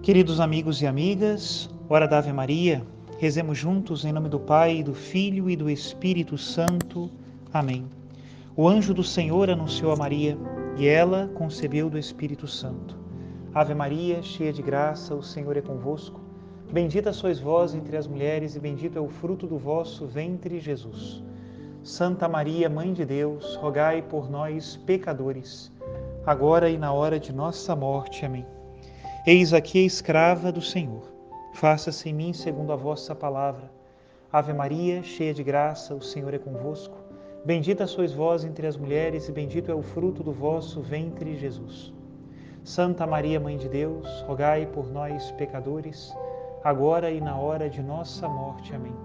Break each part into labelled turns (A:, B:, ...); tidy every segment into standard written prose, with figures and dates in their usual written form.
A: Queridos amigos e amigas, hora da Ave Maria, rezemos juntos em nome do Pai, do Filho e do Espírito Santo. Amém. O anjo do Senhor anunciou a Maria, e ela concebeu do Espírito Santo. Ave Maria, cheia de graça, o Senhor é convosco. Bendita sois vós entre as mulheres, e bendito é o fruto do vosso ventre, Jesus. Santa Maria, Mãe de Deus, rogai por nós, pecadores, agora e na hora de nossa morte. Amém. Eis aqui a escrava do Senhor. Faça-se em mim segundo a vossa palavra. Ave Maria, cheia de graça, o Senhor é convosco. Bendita sois vós entre as mulheres, e bendito é o fruto do vosso ventre, Jesus. Santa Maria, Mãe de Deus, rogai por nós, pecadores, agora e na hora de nossa morte. Amém.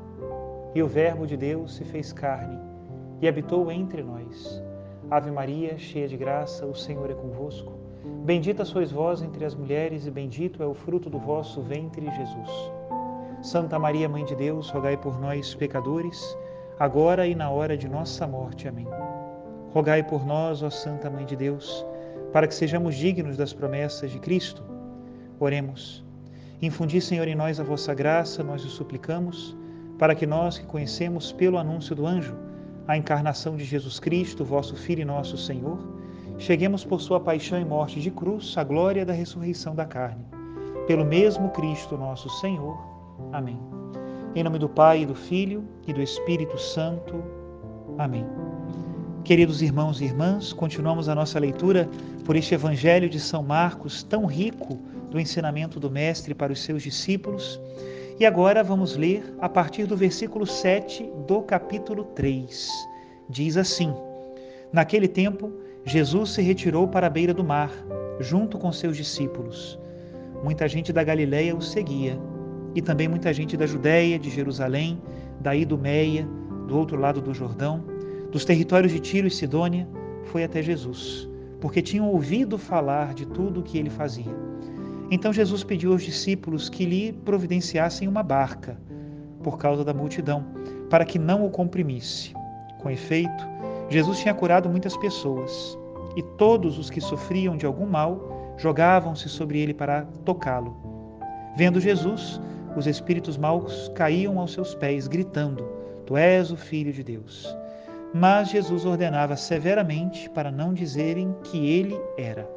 A: E o Verbo de Deus se fez carne e habitou entre nós. Ave Maria, cheia de graça, o Senhor é convosco. Bendita sois vós entre as mulheres, e bendito é o fruto do vosso ventre, Jesus. Santa Maria, Mãe de Deus, rogai por nós, pecadores, agora e na hora de nossa morte. Amém. Rogai por nós, ó Santa Mãe de Deus, para que sejamos dignos das promessas de Cristo. Oremos. Infundi, Senhor, em nós a vossa graça, nós o suplicamos, para que nós que conhecemos pelo anúncio do anjo a encarnação de Jesus Cristo, vosso Filho e nosso Senhor, cheguemos por sua paixão e morte de cruz à glória da ressurreição da carne. Pelo mesmo Cristo nosso Senhor. Amém. Em nome do Pai, do Filho e do Espírito Santo. Amém. Queridos irmãos e irmãs, continuamos a nossa leitura por este Evangelho de São Marcos, tão rico do ensinamento do Mestre para os seus discípulos. E agora vamos ler a partir do versículo 7 do capítulo 3. Diz assim: Naquele tempo, Jesus se retirou para a beira do mar, junto com seus discípulos. Muita gente da Galileia o seguia, e também muita gente da Judéia, de Jerusalém, da Idumeia, do outro lado do Jordão, dos territórios de Tiro e Sidônia, foi até Jesus, porque tinham ouvido falar de tudo o que ele fazia. Então Jesus pediu aos discípulos que lhe providenciassem uma barca, por causa da multidão, para que não o comprimisse. Com efeito, Jesus tinha curado muitas pessoas, e todos os que sofriam de algum mal jogavam-se sobre ele para tocá-lo. Vendo Jesus, os espíritos maus caíam aos seus pés, gritando: Tu és o Filho de Deus. Mas Jesus ordenava severamente para não dizerem que ele era.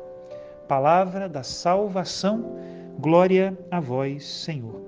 A: Palavra da salvação, glória a vós, Senhor.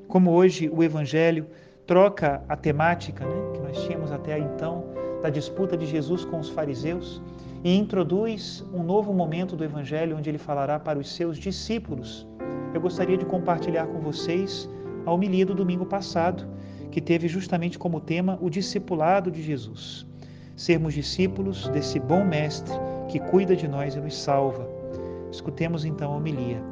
A: Como hoje o Evangelho troca a temática, que nós tínhamos até então, da disputa de Jesus com os fariseus, e introduz um novo momento do Evangelho, onde ele falará para os seus discípulos. Eu gostaria de compartilhar com vocês a homilia do domingo passado, que teve justamente como tema o discipulado de Jesus. Sermos discípulos desse bom Mestre que cuida de nós e nos salva. Escutemos então a homilia.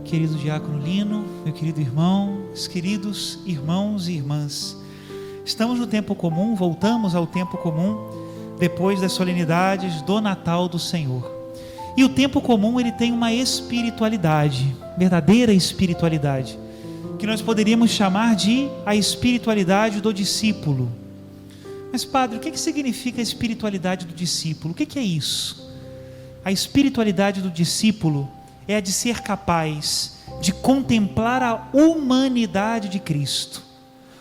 A: Querido diácono Lino, meu querido irmão, os queridos irmãos e irmãs, estamos no tempo comum, voltamos ao tempo comum, depois das solenidades do Natal do Senhor. E o tempo comum, ele tem uma espiritualidade, verdadeira espiritualidade, que nós poderíamos chamar de a espiritualidade do discípulo. Mas, padre, o que significa a espiritualidade do discípulo? O que é isso? A espiritualidade do discípulo é a de ser capaz de contemplar a humanidade de Cristo,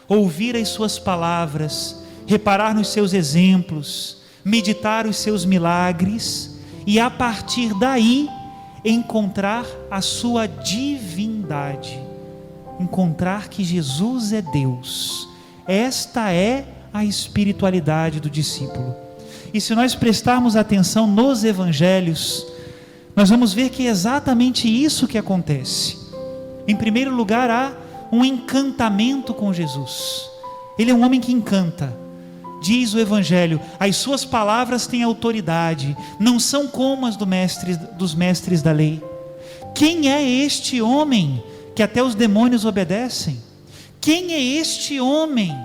A: ouvir as suas palavras, reparar nos seus exemplos, meditar os seus milagres e, a partir daí, encontrar a sua divindade, encontrar que Jesus é Deus. Esta é a espiritualidade do discípulo. E se nós prestarmos atenção nos evangelhos, nós vamos ver que é exatamente isso que acontece. Em primeiro lugar, há um encantamento com Jesus. Ele é um homem que encanta. Diz o evangelho: as suas palavras têm autoridade, não são como as dos mestres da lei. Quem é este homem que até os demônios obedecem? Quem é este homem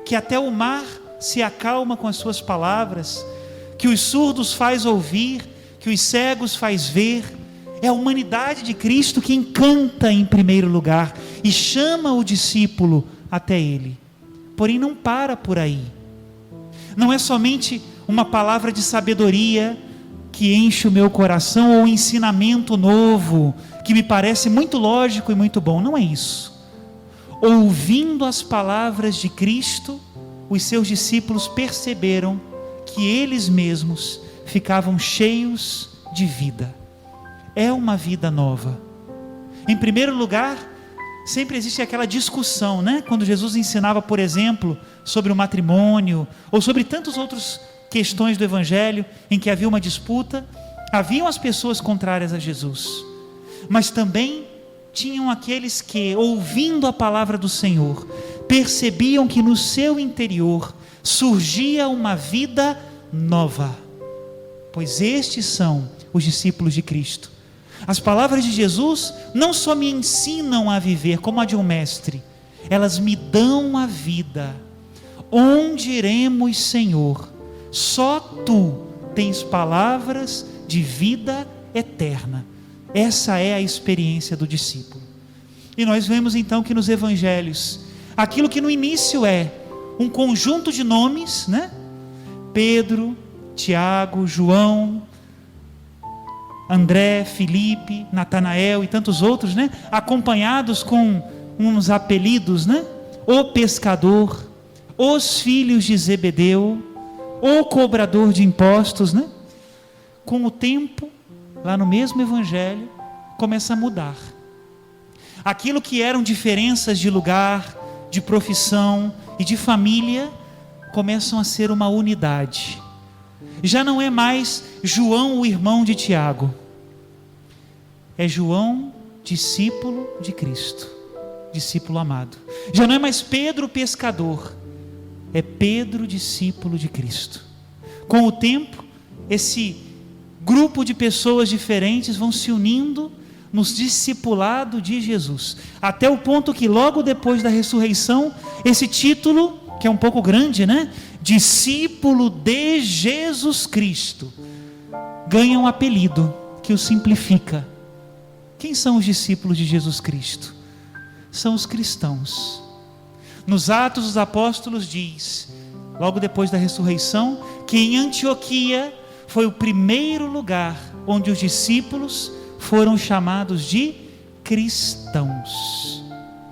A: que até o mar se acalma com as suas palavras, que os surdos faz ouvir, que os cegos faz ver? É a humanidade de Cristo que encanta em primeiro lugar e chama o discípulo até ele. Porém, não para por aí. Não é somente uma palavra de sabedoria, que enche o meu coração, ou um ensinamento novo, que me parece muito lógico e muito bom. Não é isso. Ouvindo as palavras de Cristo, os seus discípulos perceberam que eles mesmos ficavam cheios de vida. É uma vida nova. Em primeiro lugar, sempre existe aquela discussão, né? Quando Jesus ensinava, por exemplo, sobre o matrimônio, ou sobre tantas outras questões do Evangelho, em que havia uma disputa, haviam as pessoas contrárias a Jesus, mas também tinham aqueles que, ouvindo a palavra do Senhor, percebiam que no seu interior surgia uma vida nova, pois estes são os discípulos de Cristo. As palavras de Jesus não só me ensinam a viver como a de um mestre, elas me dão a vida. Onde iremos, Senhor? Só Tu tens palavras de vida eterna. Essa é a experiência do discípulo. E nós vemos então que nos evangelhos, aquilo que no início é um conjunto de nomes, né? Pedro, Tiago, João, André, Filipe, Natanael e tantos outros, né? Acompanhados com uns apelidos, né? O pescador, os filhos de Zebedeu, o cobrador de impostos, né? Com o tempo, lá no mesmo evangelho, começa a mudar. Aquilo que eram diferenças de lugar, de profissão e de família, começam a ser uma unidade. Já não é mais João, o irmão de Tiago. É João, discípulo de Cristo, discípulo amado. Já não é mais Pedro, pescador. É Pedro, discípulo de Cristo. Com o tempo, esse grupo de pessoas diferentes vão se unindo nos discipulado de Jesus, até o ponto que logo depois da ressurreição, esse título, que é um pouco grande, né? Discípulo de Jesus Cristo, ganha um apelido que o simplifica. Quem são os discípulos de Jesus Cristo? São os cristãos. Nos Atos dos Apóstolos diz, logo depois da ressurreição, que em Antioquia foi o primeiro lugar onde os discípulos foram chamados de cristãos.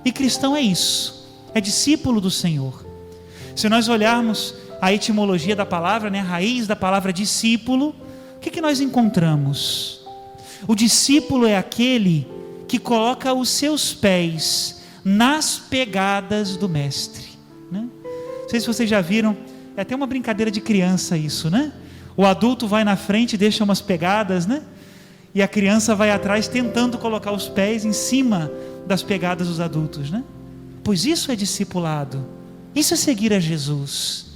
A: E cristão é isso, é discípulo do Senhor. Se nós olharmos a etimologia da palavra, né, a raiz da palavra discípulo, o que nós encontramos? O discípulo é aquele que coloca os seus pés nas pegadas do mestre, né? Não sei se vocês já viram, é até uma brincadeira de criança isso, né? O adulto vai na frente e deixa umas pegadas, né? E a criança vai atrás tentando colocar os pés em cima das pegadas dos adultos, né? Pois isso é discipulado, isso é seguir a Jesus.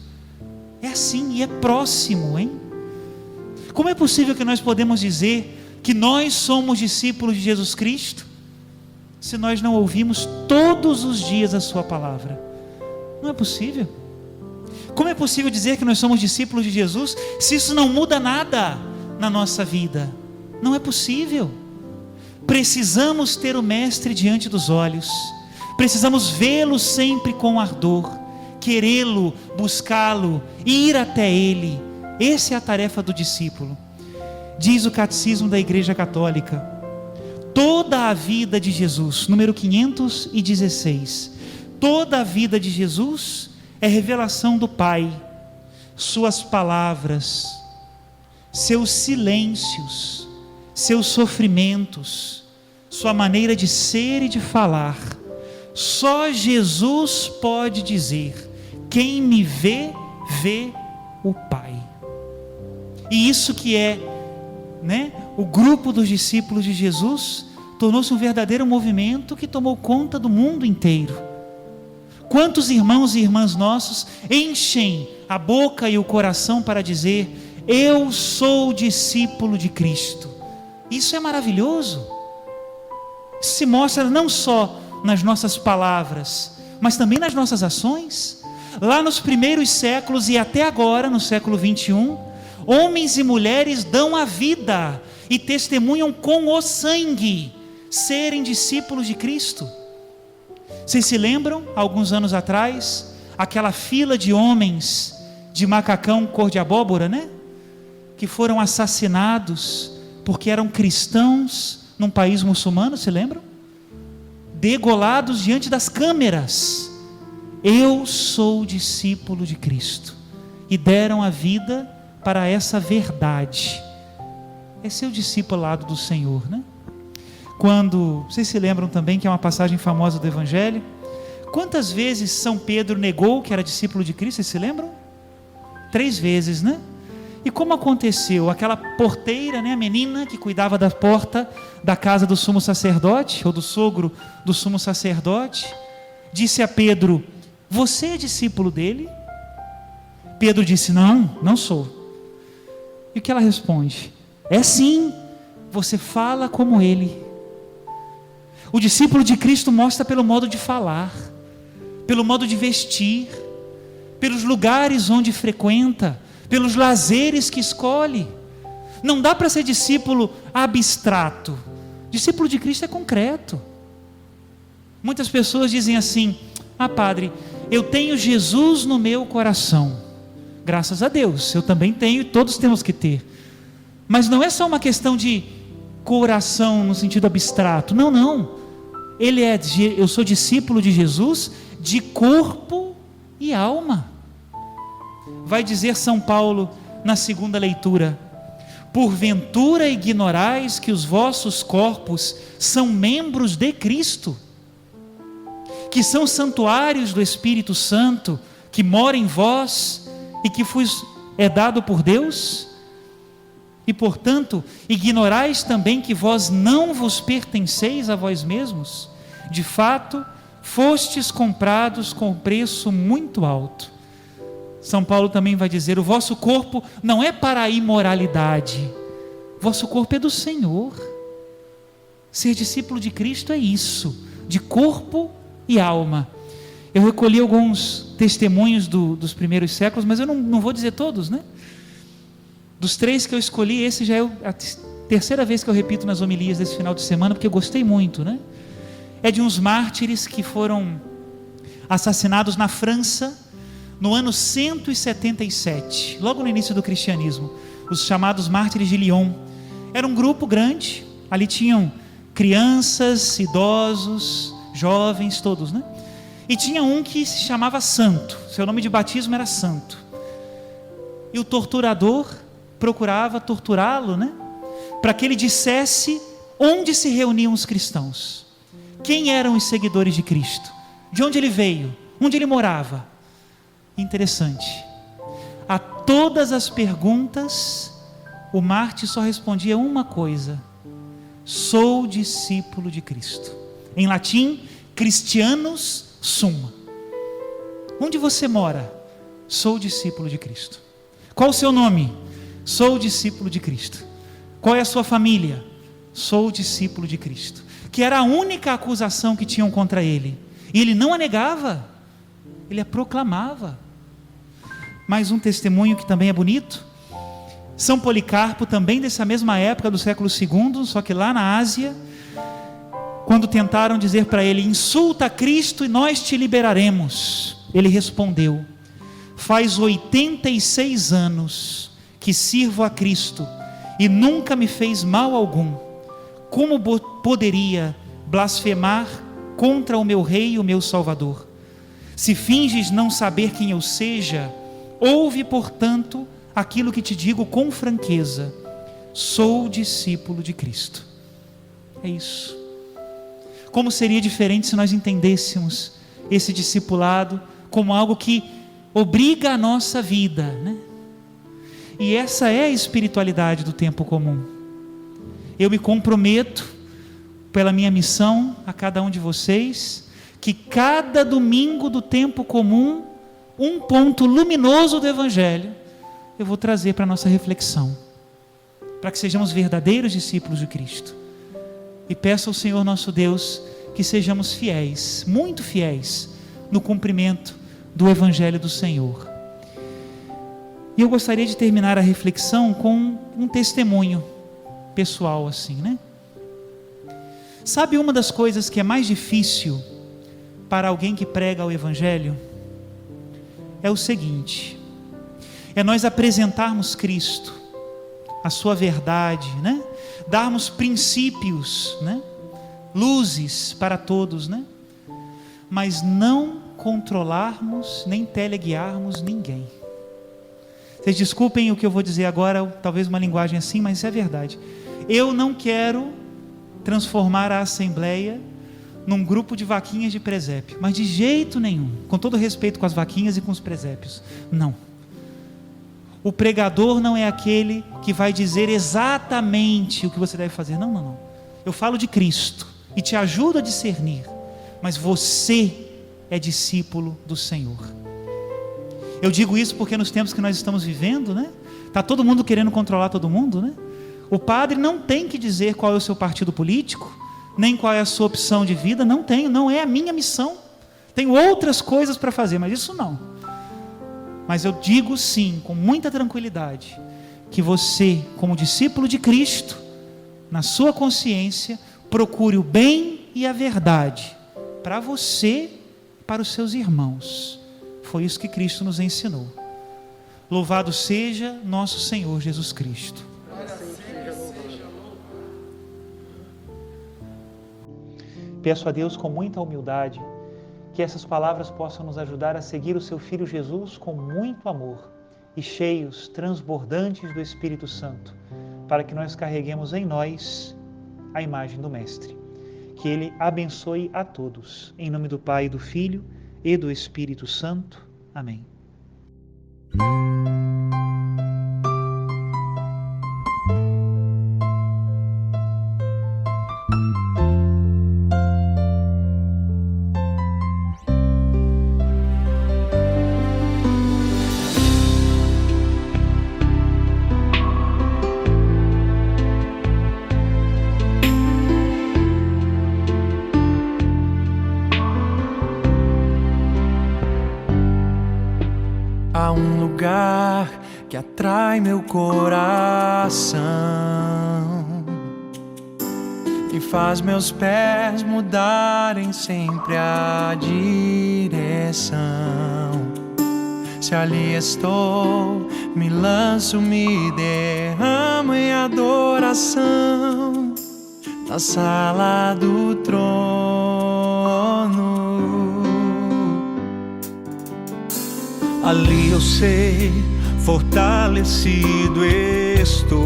A: É assim e é próximo, hein? Como é possível que nós podemos dizer que nós somos discípulos de Jesus Cristo se nós não ouvimos todos os dias a sua palavra? Não é possível. Como é possível dizer que nós somos discípulos de Jesus se isso não muda nada na nossa vida? Não é possível. Precisamos ter o mestre diante dos olhos, precisamos vê-lo sempre com ardor, querê-lo, buscá-lo, ir até ele. Essa é a tarefa do discípulo. Diz o Catecismo da Igreja Católica: toda a vida de Jesus, número 516, toda a vida de Jesus é revelação do Pai. Suas palavras, seus silêncios, seus sofrimentos, sua maneira de ser e de falar, só Jesus pode dizer: quem me vê, vê o Pai. E isso que é, né, o grupo dos discípulos de Jesus, tornou-se um verdadeiro movimento que tomou conta do mundo inteiro. Quantos irmãos e irmãs nossos enchem a boca e o coração para dizer: eu sou discípulo de Cristo. Isso é maravilhoso. Isso se mostra não só nas nossas palavras, mas também nas nossas ações. Lá nos primeiros séculos e até agora, no século 21, homens e mulheres dão a vida e testemunham com o sangue serem discípulos de Cristo. Vocês se lembram, alguns anos atrás, aquela fila de homens de macacão cor de abóbora, né? que foram assassinados porque eram cristãos num país muçulmano, se lembram? Degolados diante das câmeras. Eu sou discípulo de Cristo. E deram a vida para essa verdade. Esse é o discipulado do Senhor, né? Quando, vocês se lembram também que é uma passagem famosa do Evangelho? Quantas vezes São Pedro negou que era discípulo de Cristo, vocês se lembram? 3 vezes, né? E como aconteceu? Aquela porteira, né, a menina que cuidava da porta da casa do sumo sacerdote, ou do sogro do sumo sacerdote, disse a Pedro: você é discípulo dele? Pedro disse: não sou. E o que ela responde? É sim, você fala como ele. O discípulo de Cristo mostra pelo modo de falar, pelo modo de vestir, pelos lugares onde frequenta, pelos lazeres que escolhe. Não dá para ser discípulo abstrato. Discípulo de Cristo é concreto. Muitas pessoas dizem assim: padre, eu tenho Jesus no meu coração. Graças a Deus, eu também tenho, e todos temos que ter. Mas não é só uma questão de coração no sentido abstrato. Não. Eu sou discípulo de Jesus de corpo e alma. Vai dizer São Paulo na segunda leitura: porventura ignorais que os vossos corpos são membros de Cristo, que são santuários do Espírito Santo, que mora em vós e que vos é dado por Deus? E portanto, ignorais também que vós não vos pertenceis a vós mesmos? De fato, fostes comprados com preço muito alto. São Paulo também vai dizer: o vosso corpo não é para a imoralidade, vosso corpo é do Senhor. Ser discípulo de Cristo é isso, de corpo e alma. Eu recolhi alguns testemunhos dos primeiros séculos, mas eu não vou dizer todos, né? Dos 3 que eu escolhi, esse já é a terceira vez que eu repito nas homilias desse final de semana, porque eu gostei muito, né? É de uns mártires que foram assassinados na França no ano 177, logo no início do cristianismo, os chamados mártires de Lyon. Era um grupo grande, ali tinham crianças, idosos, jovens, todos, né? E tinha um que se chamava Santo, seu nome de batismo era Santo. E o torturador procurava torturá-lo, né? Para que ele dissesse onde se reuniam os cristãos, quem eram os seguidores de Cristo, de onde ele veio, onde ele morava. Interessante, a todas as perguntas o mártir só respondia uma coisa: sou discípulo de Cristo. Em latim, Christianus sum. Onde você mora? Sou discípulo de Cristo. Qual o seu nome? Sou discípulo de Cristo. Qual é a sua família? Sou discípulo de Cristo. Que era a única acusação que tinham contra ele, e ele não a negava, ele a proclamava. Mais um testemunho que também é bonito: São Policarpo, também dessa mesma época do século II, só que lá na Ásia, quando tentaram dizer para ele: insulta a Cristo e nós te liberaremos, ele respondeu: faz 86 anos que sirvo a Cristo e nunca me fez mal algum. Como poderia blasfemar contra o meu rei e o meu salvador? Se finges não saber quem eu seja, ouve, portanto, aquilo que te digo com franqueza: sou discípulo de Cristo. É isso. Como seria diferente se nós entendêssemos esse discipulado como algo que obriga a nossa vida, né? E essa é a espiritualidade do tempo comum. Eu me comprometo pela minha missão a cada um de vocês, que cada domingo do tempo comum, um ponto luminoso do Evangelho eu vou trazer para a nossa reflexão, para que sejamos verdadeiros discípulos de Cristo. E peço ao Senhor nosso Deus que sejamos fiéis, muito fiéis, no cumprimento do Evangelho do Senhor. E eu gostaria de terminar a reflexão com um testemunho pessoal assim, né? Sabe uma das coisas que é mais difícil para alguém que prega o Evangelho? É o seguinte: é nós apresentarmos Cristo a sua verdade, né? Darmos princípios, né? Luzes para todos, né? Mas não controlarmos nem teleguiarmos ninguém. Vocês desculpem o que eu vou dizer agora, talvez uma linguagem assim, mas isso é verdade. Eu não quero transformar a Assembleia num grupo de vaquinhas de presépio, mas de jeito nenhum, com todo respeito com as vaquinhas e com os presépios, não. O pregador não é aquele que vai dizer exatamente o que você deve fazer, não, não, não. Eu falo de Cristo e te ajudo a discernir, mas você é discípulo do Senhor. Eu digo isso porque nos tempos que nós estamos vivendo, né? Está todo mundo querendo controlar todo mundo, né? O padre não tem que dizer qual é o seu partido político, nem qual é a sua opção de vida, não é a minha missão. Tenho outras coisas para fazer, mas isso não. Mas eu digo sim, com muita tranquilidade, que você, como discípulo de Cristo, na sua consciência, procure o bem e a verdade, para você e para os seus irmãos. Foi isso que Cristo nos ensinou. Louvado seja nosso Senhor Jesus Cristo. Peço a Deus com muita humildade que essas palavras possam nos ajudar a seguir o seu Filho Jesus com muito amor e cheios, transbordantes do Espírito Santo, para que nós carreguemos em nós a imagem do Mestre. Que Ele abençoe a todos. Em nome do Pai, do Filho e do Espírito Santo. Amém.
B: Há um lugar que atrai meu coração e faz meus pés mudarem sempre a direção. Se ali estou, me lanço, me derramo em adoração na sala do trono. Ali eu sei, fortalecido estou,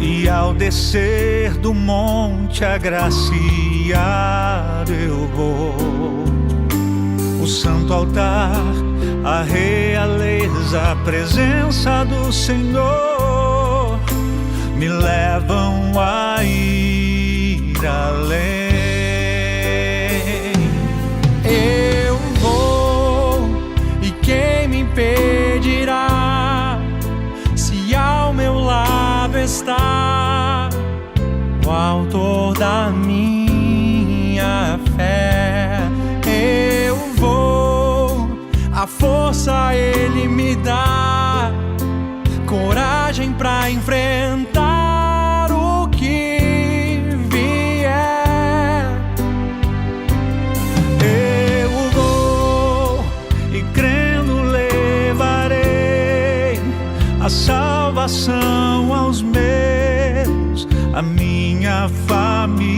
B: e ao descer do monte agraciado eu vou. O santo altar, a realeza, a presença do Senhor me levam a ir além. Quem me impedirá, se ao meu lado está o autor da minha fé? Eu vou, a força Ele me dá, coragem pra enfrentar o que vier. Eu vou e crendo levarei a salvação aos meus, a minha família.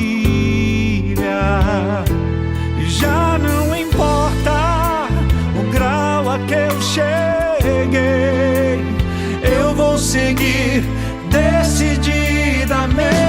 B: Já não importa o grau a que eu cheguei, eu vou seguir decididamente.